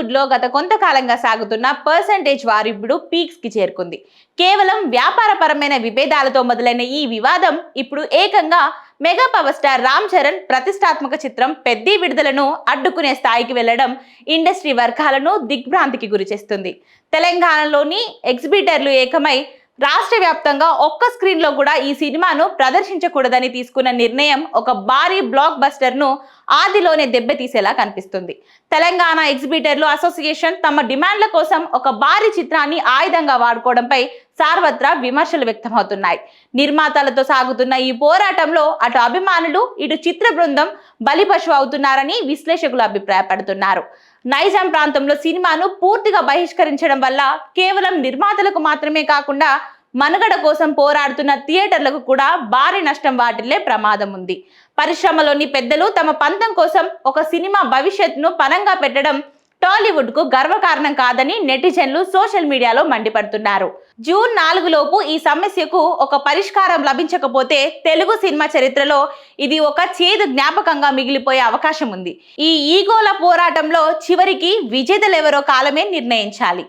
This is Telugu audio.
టాలీవుడ్ లో గత కొంతకాలంగా సాగుతున్న పర్సంటేజ్ వార్ ఇప్పుడు పీక్స్ కి చేరుకుంది. కేవలం వ్యాపారపరమైన విభేదాలతో మొదలైన ఈ వివాదం ఇప్పుడు ఏకంగా mega power star Ram Charan ప్రతిష్టాత్మక చిత్రం పెద్ది విడుదలను అడ్డుకునే స్థాయికి వెళ్లడం ఇండస్ట్రీ వర్గాలను దిగ్భ్రాంతికి గురిచేస్తుంది. తెలంగాణలోని ఎగ్జిబిటర్లు ఏకమై రాష్ట్ర వ్యాప్తంగా ఒక్క స్క్రీన్ లో కూడా ఈ సినిమాను ప్రదర్శించకూడదని తీసుకున్న నిర్ణయం ఒక భారీ బ్లాక్ బస్టర్ ను ఆదిలోనే దెబ్బతీసేలా కనిపిస్తుంది. తెలంగాణ ఎగ్జిబిటర్లు అసోసియేషన్ తమ డిమాండ్ల కోసం ఒక భారీ చిత్రాన్ని ఆయుధంగా వాడుకోవడంపై సర్వత్రా విమర్శలు వ్యక్తమవుతున్నాయి. నిర్మాతలతో సాగుతున్న ఈ పోరాటంలో అటు అభిమానులు ఇటు చిత్ర బృందం బలిపశువు అవుతున్నారని విశ్లేషకులు అభిప్రాయపడుతున్నారు. నైజాం ప్రాంతంలో సినిమాను పూర్తిగా బహిష్కరించడం వల్ల కేవలం నిర్మాతలకు మాత్రమే కాకుండా మనుగడ కోసం పోరాడుతున్న థియేటర్లకు కూడా భారీ నష్టం వాటిల్లే ప్రమాదం ఉంది. పరిశ్రమలోని పెద్దలు తమ పంతం కోసం ఒక సినిమా భవిష్యత్తును పణంగా పెట్టడం టాలీవుడ్ కు గర్వకారణం కాదని నెటిజన్లు సోషల్ మీడియాలో మండిపడుతున్నారు. జూన్ 4 లోపు ఈ సమస్యకు ఒక పరిష్కారం లభించకపోతే తెలుగు సినిమా చరిత్రలో ఇది ఒక చేదు జ్ఞాపకంగా మిగిలిపోయే అవకాశం ఉంది. ఈ ఈగోల పోరాటంలో చివరికి విజేతలెవరో కాలమే నిర్ణయించాలి.